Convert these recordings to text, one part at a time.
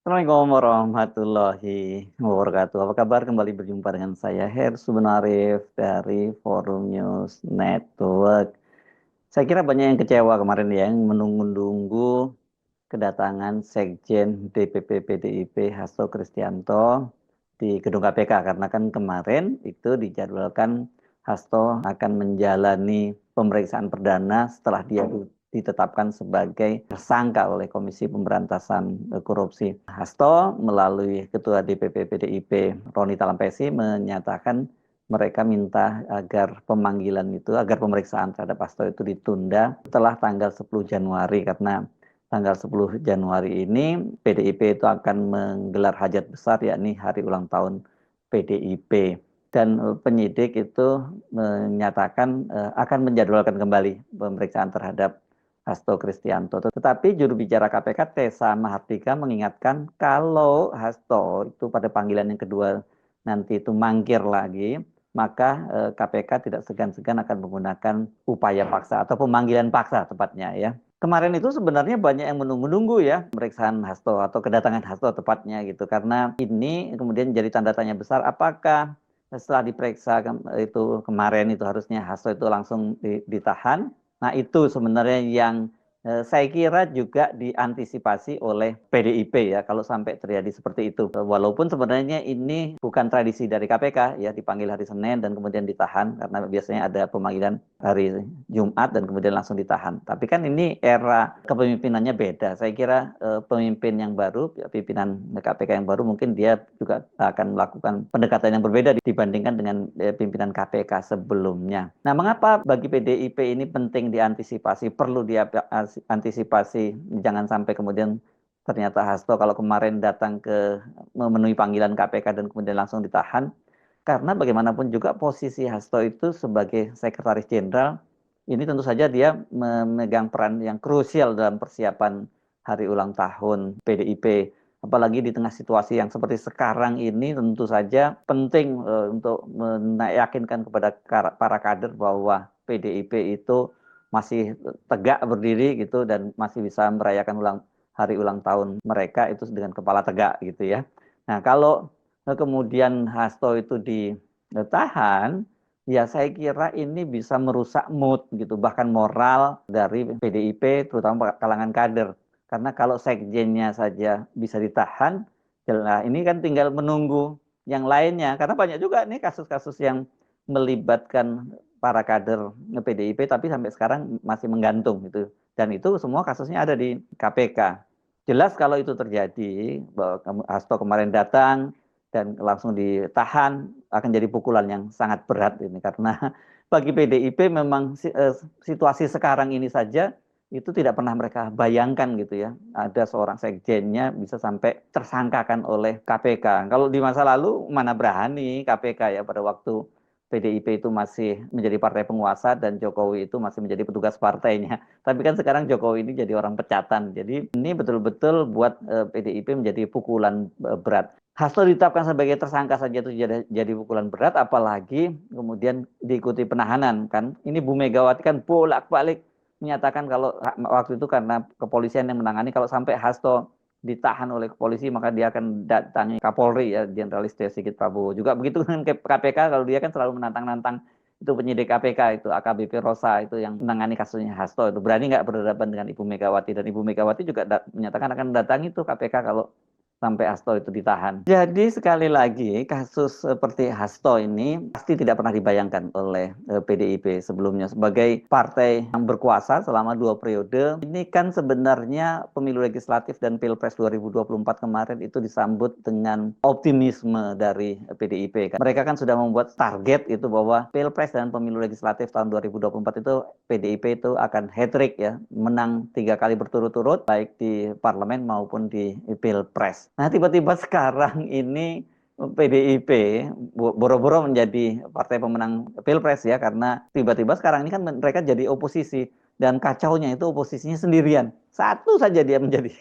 Assalamualaikum warahmatullahi wabarakatuh. Apa kabar? Kembali berjumpa dengan saya Her Subenarif dari Forum News Network. Saya kira banyak yang kecewa kemarin ya, yang menunggu-nunggu kedatangan Sekjen DPP PDIP Hasto Kristianto di gedung KPK karena kan kemarin itu dijadwalkan Hasto akan menjalani pemeriksaan perdana setelah dia ditetapkan sebagai tersangka oleh Komisi Pemberantasan Korupsi. Hasto melalui Ketua DPP PDIP Roni Talampesi menyatakan mereka minta agar agar pemeriksaan terhadap Hasto itu ditunda setelah tanggal 10 Januari karena tanggal 10 Januari ini PDIP itu akan menggelar hajat besar yakni hari ulang tahun PDIP dan penyidik itu menyatakan akan menjadwalkan kembali pemeriksaan terhadap Hasto Kristianto. Tetapi juru bicara KPK Tessa Mahardika mengingatkan kalau Hasto itu pada panggilan yang kedua nanti itu mangkir lagi, maka KPK tidak segan-segan akan menggunakan upaya paksa atau pemanggilan paksa tepatnya ya. Kemarin itu sebenarnya banyak yang menunggu-nunggu ya pemeriksaan Hasto atau kedatangan Hasto tepatnya gitu karena ini kemudian jadi tanda tanya besar apakah setelah diperiksa itu kemarin itu harusnya Hasto itu langsung ditahan. Nah itu sebenarnya yang saya kira juga diantisipasi oleh PDIP ya kalau sampai terjadi seperti itu. Walaupun sebenarnya ini bukan tradisi dari KPK ya dipanggil hari Senin dan kemudian ditahan karena biasanya ada pemanggilan hari Jumat dan kemudian langsung ditahan. Tapi kan ini era kepemimpinannya beda. Saya kira pemimpin yang baru, pimpinan KPK yang baru mungkin dia juga akan melakukan pendekatan yang berbeda dibandingkan dengan pimpinan KPK sebelumnya. Nah, mengapa bagi PDIP ini penting diantisipasi, perlu diantisipasi, jangan sampai kemudian ternyata Hasto kalau kemarin datang ke memenuhi panggilan KPK dan kemudian langsung ditahan, karena bagaimanapun juga posisi Hasto itu sebagai sekretaris jenderal, ini tentu saja dia memegang peran yang krusial dalam persiapan hari ulang tahun PDIP. Apalagi di tengah situasi yang seperti sekarang ini tentu saja penting untuk meyakinkan kepada para kader bahwa PDIP itu masih tegak berdiri gitu dan masih bisa merayakan hari ulang tahun mereka itu dengan kepala tegak gitu ya. Nah, kalau kemudian Hasto itu ditahan, ya saya kira ini bisa merusak mood gitu, bahkan moral dari PDIP terutama kalangan kader. Karena kalau sekjennya saja bisa ditahan, nah ini kan tinggal menunggu yang lainnya. Karena banyak juga nih kasus-kasus yang melibatkan para kader PDIP tapi sampai sekarang masih menggantung gitu. Dan itu semua kasusnya ada di KPK. Jelas kalau itu terjadi, bahwa Hasto kemarin datang dan langsung ditahan, akan jadi pukulan yang sangat berat ini. Karena bagi PDIP memang situasi sekarang ini saja itu tidak pernah mereka bayangkan gitu ya. Ada seorang sekjennya bisa sampai tersangkakan oleh KPK. Kalau di masa lalu mana berani KPK ya pada waktu PDIP itu masih menjadi partai penguasa dan Jokowi itu masih menjadi petugas partainya. Tapi kan sekarang Jokowi ini jadi orang pecatan. Jadi ini betul-betul buat PDIP menjadi pukulan berat. Hasto ditetapkan sebagai tersangka saja itu jadi pukulan berat, apalagi kemudian diikuti penahanan kan. Ini Bu Megawati kan bolak-balik menyatakan kalau waktu itu karena kepolisian yang menangani kalau sampai Hasto ditahan oleh polisi maka dia akan datangi Kapolri ya Jenderal Istio Sigit Prabowo. Juga begitu dengan KPK kalau dia kan selalu menantang-nantang itu penyidik KPK itu AKBP Rosa itu yang menangani kasusnya Hasto itu berani nggak berhadapan dengan Ibu Megawati dan Ibu Megawati juga menyatakan akan datangi itu KPK kalau sampai Hasto itu ditahan. Jadi sekali lagi kasus seperti Hasto ini pasti tidak pernah dibayangkan oleh PDIP sebelumnya sebagai partai yang berkuasa selama 2 periode. Ini kan sebenarnya pemilu legislatif dan Pilpres 2024 kemarin itu disambut dengan optimisme dari PDIP. Mereka kan sudah membuat target itu bahwa Pilpres dan pemilu legislatif tahun 2024 itu PDIP itu akan hat-trick ya, menang 3 kali berturut-turut baik di parlemen maupun di Pilpres. Nah, tiba-tiba sekarang ini PDIP boro-boro menjadi partai pemenang Pilpres ya karena tiba-tiba sekarang ini kan mereka jadi oposisi dan kacaunya itu oposisinya sendirian. Satu saja dia menjadi.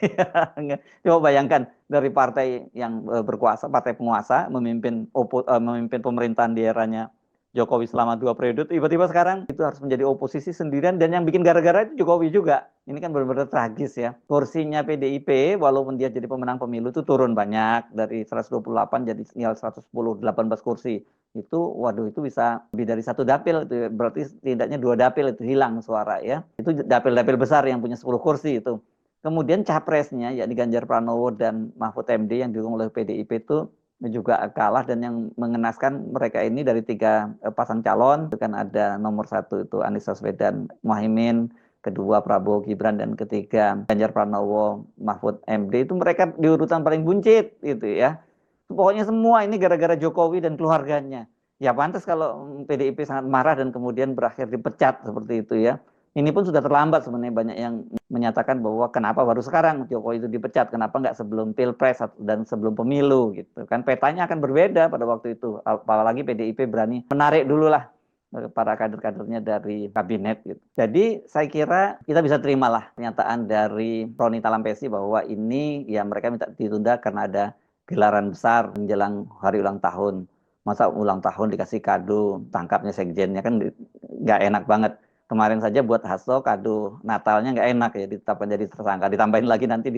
Coba bayangkan dari partai yang berkuasa, partai penguasa memimpin pemerintahan di eranya Jokowi selama 2 periode, tiba-tiba sekarang itu harus menjadi oposisi sendirian, dan yang bikin gara-gara itu Jokowi juga. Ini kan benar-benar tragis ya. Kursinya PDIP, walaupun dia jadi pemenang pemilu itu turun banyak, dari 128 jadi tinggal 110, 18 kursi. Itu, waduh, itu bisa lebih dari 1 dapil, itu berarti setidaknya 2 dapil itu hilang suara ya. Itu dapil-dapil besar yang punya 10 kursi itu. Kemudian capresnya, yakni Ganjar Pranowo dan Mahfud MD yang didukung oleh PDIP itu juga kalah, dan yang mengenaskan mereka ini dari 3 pasang calon itu kan ada nomor 1 itu Anies Baswedan Muhaimin, kedua Prabowo Gibran, dan ketiga Ganjar Pranowo Mahfud MD, itu mereka di urutan paling buncit gitu ya. Pokoknya semua ini gara-gara Jokowi dan keluarganya. Ya pantas kalau PDIP sangat marah dan kemudian berakhir dipecat seperti itu ya. Ini pun sudah terlambat sebenarnya, banyak yang menyatakan bahwa kenapa baru sekarang Jokowi itu dipecat, kenapa nggak sebelum Pilpres dan sebelum pemilu gitu kan, petanya akan berbeda pada waktu itu, apalagi PDIP berani menarik dulu lah para kader-kadernya dari kabinet gitu. Jadi saya kira kita bisa terimalah pernyataan dari Roni Talampesi bahwa ini ya mereka minta ditunda karena ada gelaran besar menjelang hari ulang tahun. Masa ulang tahun dikasih kado, tangkapnya sekjennya, kan nggak enak banget. Kemarin saja buat Hasto kado Natalnya nggak enak ya, ditetapkan jadi tersangka. Ditambahin lagi nanti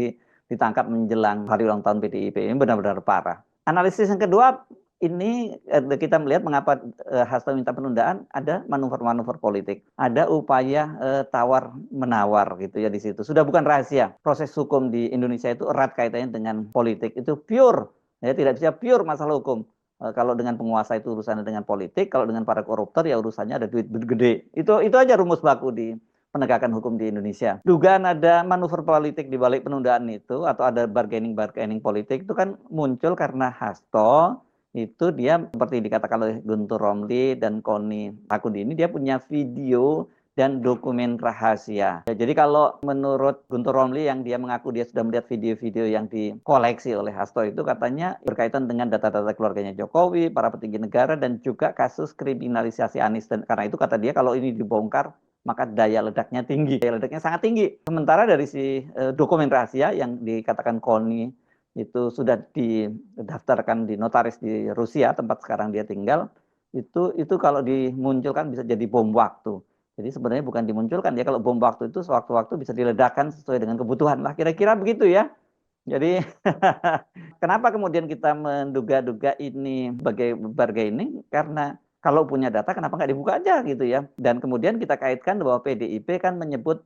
ditangkap menjelang hari ulang tahun PDIP. Ini benar-benar parah. Analisis yang kedua, ini kita melihat mengapa Hasto minta penundaan, ada manuver-manuver politik. Ada upaya tawar-menawar gitu ya di situ. Sudah bukan rahasia. Proses hukum di Indonesia itu erat kaitannya dengan politik. Itu pure. Ya, tidak bisa pure masalah hukum. Kalau dengan penguasa itu urusannya dengan politik, kalau dengan para koruptor ya urusannya ada duit gede. Itu aja rumus baku di penegakan hukum di Indonesia. Dugaan ada manuver politik di balik penundaan itu, atau ada bargaining politik, itu kan muncul karena Hasto itu dia seperti dikatakan oleh Guntur Romli dan Koni Takudi ini, dia punya video dan dokumen rahasia. Ya, jadi kalau menurut Guntur Romli yang dia mengaku dia sudah melihat video-video yang dikoleksi oleh Hasto, itu katanya berkaitan dengan data-data keluarganya Jokowi, para petinggi negara, dan juga kasus kriminalisasi Anies. Dan karena itu kata dia kalau ini dibongkar maka daya ledaknya tinggi, daya ledaknya sangat tinggi. Sementara dari si dokumen rahasia yang dikatakan Koni itu sudah didaftarkan di notaris di Rusia, tempat sekarang dia tinggal, itu kalau dimunculkan bisa jadi bom waktu. Jadi sebenarnya bukan dimunculkan ya, kalau bom waktu itu sewaktu-waktu bisa diledakkan sesuai dengan kebutuhan lah, kira-kira begitu ya. Jadi kenapa kemudian kita menduga-duga ini sebagai bargaining? Karena kalau punya data kenapa nggak dibuka aja gitu ya. Dan kemudian kita kaitkan bahwa PDIP kan menyebut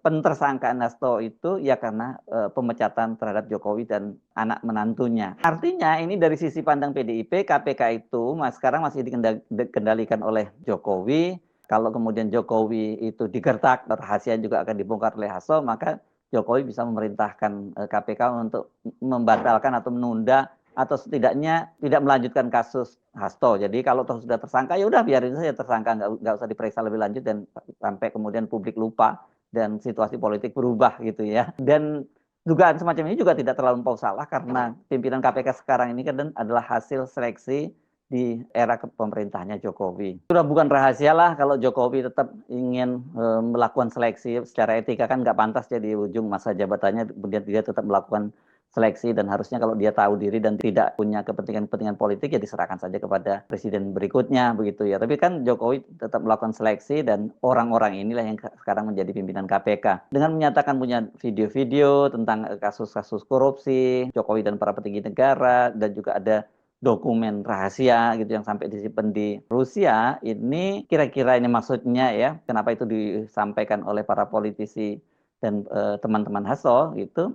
pentersangkaan Hasto itu ya karena pemecatan terhadap Jokowi dan anak menantunya. Artinya ini dari sisi pandang PDIP, KPK itu sekarang masih dikendalikan oleh Jokowi. Kalau kemudian Jokowi itu digertak, rahasia juga akan dibongkar oleh Hasto, maka Jokowi bisa memerintahkan KPK untuk membatalkan atau menunda atau setidaknya tidak melanjutkan kasus Hasto. Jadi kalau toh sudah tersangka ya udah biarin saja tersangka, nggak usah diperiksa lebih lanjut, dan sampai kemudian publik lupa dan situasi politik berubah gitu ya. Dan dugaan semacam ini juga tidak terlalu salah, karena pimpinan KPK sekarang ini kan adalah hasil seleksi di era pemerintahnya Jokowi. Sudah bukan rahasia lah kalau Jokowi tetap ingin melakukan seleksi secara etika, kan nggak pantas ya di ujung masa jabatannya kemudian dia tetap melakukan seleksi, dan harusnya kalau dia tahu diri dan tidak punya kepentingan politik ya diserahkan saja kepada presiden berikutnya begitu ya. Tapi kan Jokowi tetap melakukan seleksi, dan orang-orang inilah yang sekarang menjadi pimpinan KPK. Dengan menyatakan punya video-video tentang kasus-kasus korupsi Jokowi dan para petinggi negara, dan juga ada dokumen rahasia gitu yang sampai disimpan di Rusia, ini kira-kira ini maksudnya ya, kenapa itu disampaikan oleh para politisi dan teman-teman Hasto gitu,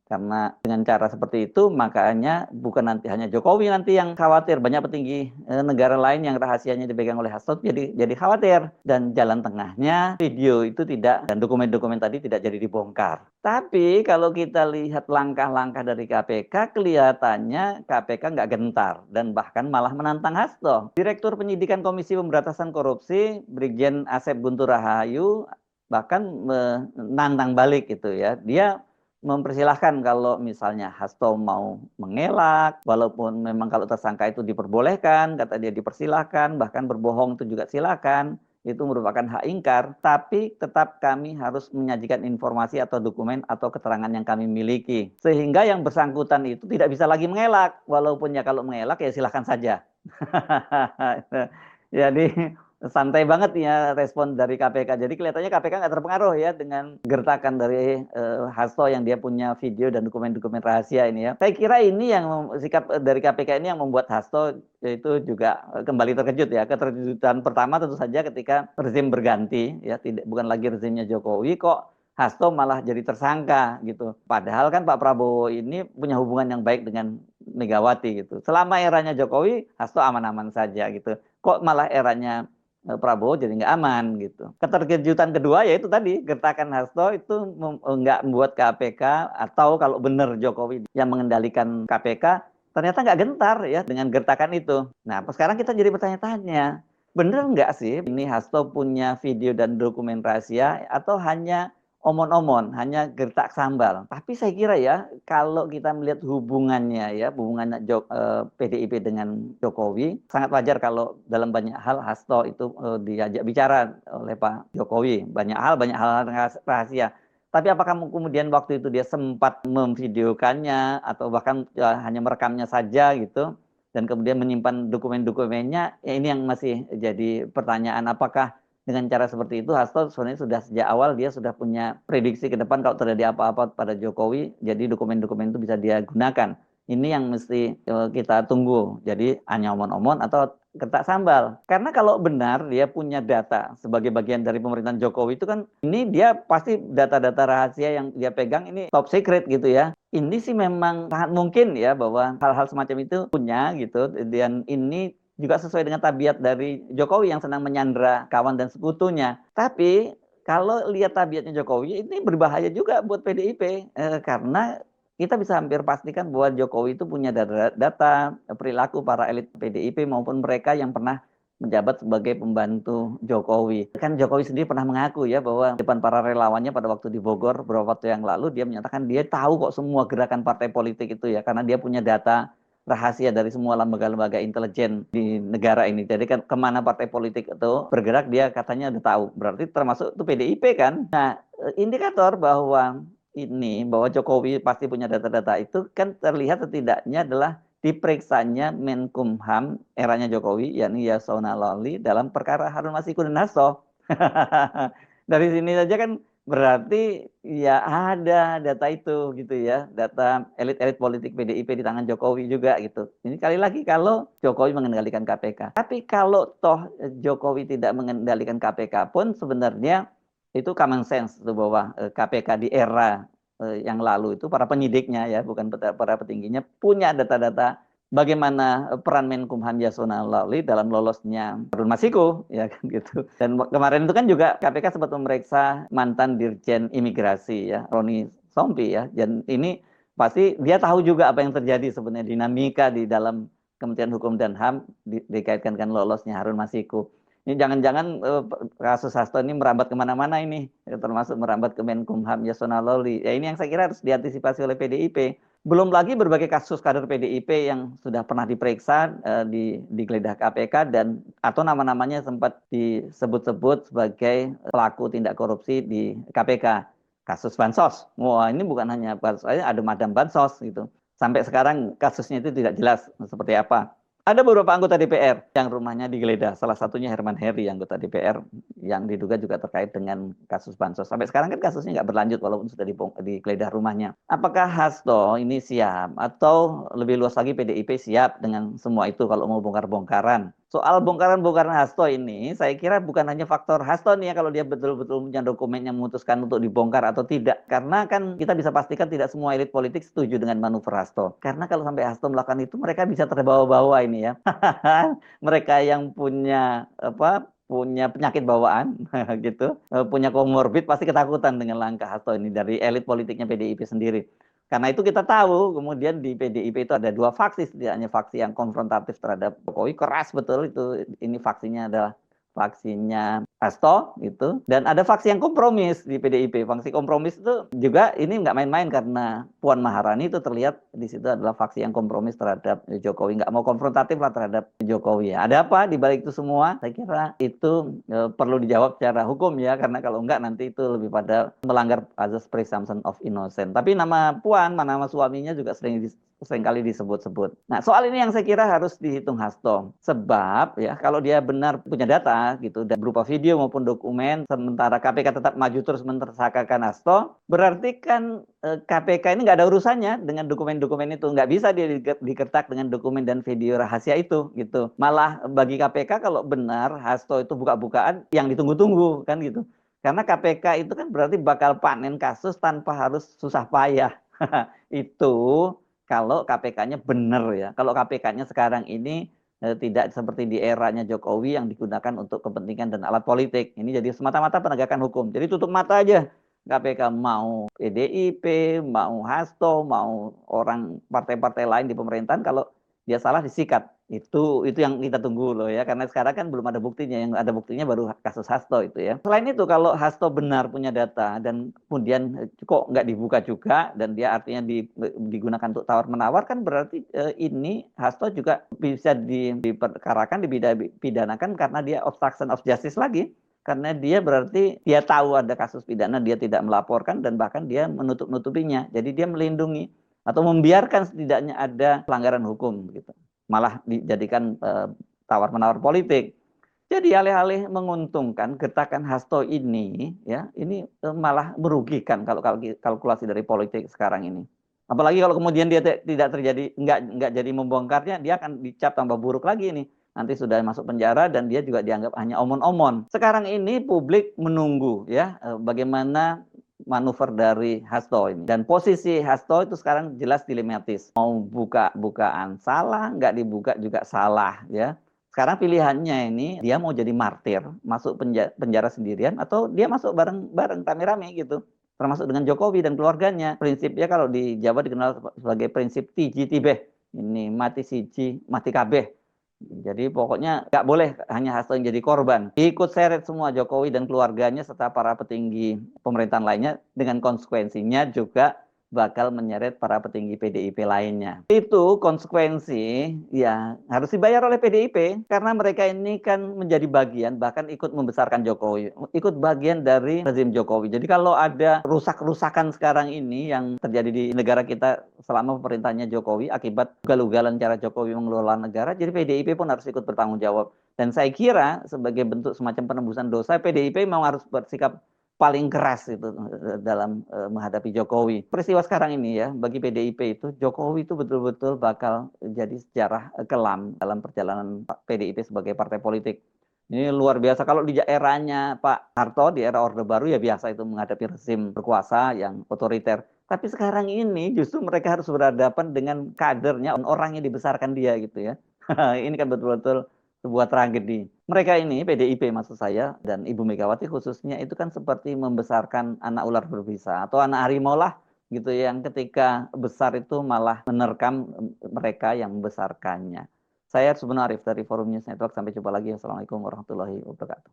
karena dengan cara seperti itu makanya bukan nanti hanya Jokowi nanti yang khawatir, banyak petinggi negara lain yang rahasianya dipegang oleh Hasto jadi khawatir, dan jalan tengahnya video itu tidak, dan dokumen-dokumen tadi tidak jadi dibongkar. Tapi kalau kita lihat langkah-langkah dari KPK, kelihatannya KPK nggak gentar dan bahkan malah menantang Hasto. Direktur Penyidikan Komisi Pemberantasan Korupsi, Brigjen Asep Guntur Rahayu, bahkan menantang balik gitu ya. Dia mempersilahkan kalau misalnya Hasto mau mengelak, walaupun memang kalau tersangka itu diperbolehkan, kata dia dipersilahkan, bahkan berbohong itu juga silakan. Itu merupakan hak ingkar, tapi tetap kami harus menyajikan informasi atau dokumen atau keterangan yang kami miliki. Sehingga yang bersangkutan itu tidak bisa lagi mengelak, walaupun ya kalau mengelak ya silahkan saja. Jadi santai banget ya respon dari KPK. Jadi kelihatannya KPK nggak terpengaruh ya dengan gertakan dari Hasto yang dia punya video dan dokumen-dokumen rahasia ini ya. Saya kira ini yang sikap dari KPK ini yang membuat Hasto itu juga kembali terkejut ya. Keterkejutan pertama tentu saja ketika rezim berganti ya, tidak bukan lagi rezimnya Jokowi, kok Hasto malah jadi tersangka gitu. Padahal kan Pak Prabowo ini punya hubungan yang baik dengan Megawati gitu. Selama eranya Jokowi, Hasto aman-aman saja gitu. Kok malah eranya Prabowo jadi nggak aman gitu. Keterkejutan kedua yaitu tadi gertakan Hasto itu nggak membuat KPK, atau kalau benar Jokowi yang mengendalikan KPK, ternyata nggak gentar ya dengan gertakan itu. Nah, sekarang kita jadi bertanya-tanya, bener nggak sih ini Hasto punya video dan dokumen rahasia atau hanya omon-omon, hanya gertak sambal. Tapi saya kira ya, kalau kita melihat hubungannya ya, hubungannya PDIP dengan Jokowi, sangat wajar kalau dalam banyak hal Hasto itu diajak bicara oleh Pak Jokowi. Banyak hal rahasia. Tapi apakah kemudian waktu itu dia sempat memvideokannya atau bahkan hanya merekamnya saja gitu, dan kemudian menyimpan dokumen-dokumennya, ya ini yang masih jadi pertanyaan. Apakah dengan cara seperti itu Hasto sebenarnya sudah sejak awal dia sudah punya prediksi ke depan kalau terjadi apa-apa pada Jokowi, jadi dokumen-dokumen itu bisa dia gunakan. Ini yang mesti kita tunggu. Jadi hanya omon-omon atau kertas sambal. Karena kalau benar dia punya data sebagai bagian dari pemerintahan Jokowi itu kan, ini dia pasti data-data rahasia yang dia pegang ini top secret gitu ya. Ini sih memang sangat mungkin ya bahwa hal-hal semacam itu punya gitu, dan ini juga sesuai dengan tabiat dari Jokowi yang senang menyandra kawan dan sekutunya. Tapi kalau lihat tabiatnya Jokowi, ini berbahaya juga buat PDIP, karena kita bisa hampir pastikan bahwa Jokowi itu punya data perilaku para elit PDIP maupun mereka yang pernah menjabat sebagai pembantu Jokowi. Kan Jokowi sendiri pernah mengaku ya bahwa depan para relawannya pada waktu di Bogor beberapa waktu yang lalu, dia menyatakan dia tahu kok semua gerakan partai politik itu ya, karena dia punya data rahasia dari semua lembaga-lembaga intelijen di negara ini. Jadi kan kemana partai politik itu bergerak dia katanya udah tahu. Berarti termasuk itu PDIP kan. Nah, indikator bahwa bahwa Jokowi pasti punya data-data itu kan terlihat setidaknya adalah diperiksanya Menkumham eranya Jokowi, yakni Yasona Lawli, dalam perkara Harun Masiku dan Hasto. Dari sini saja kan berarti ya ada data itu gitu ya, data elit-elit politik PDIP di tangan Jokowi juga gitu. Ini kali lagi kalau Jokowi mengendalikan KPK. Tapi kalau toh Jokowi tidak mengendalikan KPK pun sebenarnya itu common sense itu bahwa KPK di era yang lalu itu para penyidiknya ya, bukan para petingginya, punya data-data bagaimana peran Menkumham Yasona Lawli dalam lolosnya Harun Masiku ya kan gitu. Dan kemarin itu kan juga KPK sempat memeriksa mantan Dirjen Imigrasi ya, Roni Sompi ya. Dan ini pasti dia tahu juga apa yang terjadi sebenarnya, dinamika di dalam Kementerian Hukum dan HAM dikaitkan dengan lolosnya Harun Masiku. Ini jangan-jangan kasus Hasto ini merambat kemana-mana ini, termasuk merambat ke Menkumham Yasona Lawli. Ya ini yang saya kira harus diantisipasi oleh PDIP. Belum lagi berbagai kasus kader PDIP yang sudah pernah diperiksa digeledah KPK dan atau nama-namanya sempat disebut-sebut sebagai pelaku tindak korupsi di KPK. Kasus Bansos. Wah, ini bukan hanya Bansos, ada Madam Bansos gitu. Sampai sekarang kasusnya itu tidak jelas seperti apa. Ada beberapa anggota DPR yang rumahnya digeledah. Salah satunya Herman Heri, anggota DPR yang diduga juga terkait dengan kasus Bansos. Sampai sekarang kan kasusnya nggak berlanjut walaupun sudah digeledah rumahnya. Apakah Hasto ini siap atau lebih luas lagi PDIP siap dengan semua itu kalau mau bongkar-bongkaran? Soal bongkaran-bongkaran Hasto ini, saya kira bukan hanya faktor Hasto nih ya, kalau dia betul-betul punya dokumen yang memutuskan untuk dibongkar atau tidak. Karena kan kita bisa pastikan tidak semua elit politik setuju dengan manuver Hasto. Karena kalau sampai Hasto melakukan itu, mereka bisa terbawa-bawa ini ya. Mereka yang punya punya penyakit bawaan gitu, punya komorbid, pasti ketakutan dengan langkah Hasto ini dari elit politiknya PDIP sendiri. Karena itu kita tahu kemudian di PDIP itu ada dua faksi, tidak hanya faksi yang konfrontatif terhadap Jokowi, keras betul itu, ini faksinya adalah faksinya Hasto gitu, dan ada faksi yang kompromis di PDIP. Faksi kompromis itu juga ini nggak main-main, karena Puan Maharani itu terlihat di situ adalah faksi yang kompromis terhadap Jokowi, nggak mau konfrontatif lah terhadap Jokowi. Ada apa di balik itu semua? Saya kira itu perlu dijawab secara hukum ya, karena kalau nggak nanti itu lebih pada melanggar azas presumption of innocence. Tapi nama Puan, nama suaminya juga sering seringkali disebut-sebut. Nah, soal ini yang saya kira harus dihitung Hasto. Sebab ya kalau dia benar punya data gitu dan berupa video maupun dokumen, sementara KPK tetap maju terus mentersangkakan Hasto, berarti kan KPK ini nggak ada urusannya dengan dokumen-dokumen itu. Nggak bisa dia dikertak dengan dokumen dan video rahasia itu gitu. Malah bagi KPK kalau benar Hasto itu buka-bukaan yang ditunggu-tunggu kan gitu. Karena KPK itu kan berarti bakal panen kasus tanpa harus susah payah. Itu kalau KPK-nya benar ya. Kalau KPK-nya sekarang ini tidak seperti di eranya Jokowi yang digunakan untuk kepentingan dan alat politik. Ini jadi semata-mata penegakan hukum. Jadi tutup mata aja. KPK mau PDIP, mau Hasto, mau orang partai-partai lain di pemerintahan, kalau dia salah disikat. Itu yang kita tunggu loh ya, karena sekarang kan belum ada buktinya. Yang ada buktinya baru kasus Hasto itu ya. Selain itu, kalau Hasto benar punya data dan kemudian kok nggak dibuka juga dan dia artinya digunakan untuk tawar menawar, kan berarti ini Hasto juga bisa diperkarakan, dipidanakan karena dia obstruction of justice lagi. Karena dia berarti dia tahu ada kasus pidana, dia tidak melaporkan dan bahkan dia menutup-nutupinya. Jadi dia melindungi atau membiarkan setidaknya ada pelanggaran hukum gitu. Malah dijadikan tawar-menawar politik. Jadi alih-alih menguntungkan, gerakan Hasto ini ya, ini malah merugikan kalau kalkulasi dari politik sekarang ini. Apalagi kalau kemudian dia tidak terjadi, nggak jadi membongkarnya, dia akan dicap tambah buruk lagi nih. Nanti sudah masuk penjara dan dia juga dianggap hanya omon-omon. Sekarang ini publik menunggu ya bagaimana manuver dari Hasto ini. Dan posisi Hasto itu sekarang jelas dilematis. Mau bukaan salah, nggak dibuka juga salah ya. Sekarang pilihannya ini dia mau jadi martir, masuk penjara sendirian atau dia masuk bareng-bareng rame-rame gitu. Termasuk dengan Jokowi dan keluarganya. Prinsipnya kalau di Jawa dikenal sebagai prinsip tiji tibeh. Ini mati siji, mati kabeh. Jadi pokoknya nggak boleh hanya Hasto yang jadi korban. Ikut seret semua Jokowi dan keluarganya serta para petinggi pemerintahan lainnya, dengan konsekuensinya juga bakal menyeret para petinggi PDIP lainnya. Itu konsekuensi ya harus dibayar oleh PDIP karena mereka ini kan menjadi bagian, bahkan ikut membesarkan Jokowi, ikut bagian dari rezim Jokowi. Jadi kalau ada rusak-rusakan sekarang ini yang terjadi di negara kita selama pemerintahnya Jokowi akibat ugal-ugalan cara Jokowi mengelola negara, jadi PDIP pun harus ikut bertanggung jawab. Dan saya kira sebagai bentuk semacam penembusan dosa, PDIP memang harus bersikap paling keras itu dalam menghadapi Jokowi. Peristiwa sekarang ini ya, bagi PDIP itu, Jokowi itu betul-betul bakal jadi sejarah kelam dalam perjalanan PDIP sebagai partai politik. Ini luar biasa. Kalau di eranya Pak Harto, di era Orde Baru ya biasa itu menghadapi rezim berkuasa yang otoriter. Tapi sekarang ini justru mereka harus berhadapan dengan kadernya, orang yang dibesarkan dia gitu ya. Ini kan betul-betul sebuah tragedi. Mereka ini, PDIP maksud saya, dan Ibu Megawati khususnya, itu kan seperti membesarkan anak ular berbisa, atau anak harimau lah, gitu, yang ketika besar itu malah menerkam mereka yang membesarkannya. Saya Subhan Arif dari Forum News Network, sampai jumpa lagi. Assalamualaikum warahmatullahi wabarakatuh.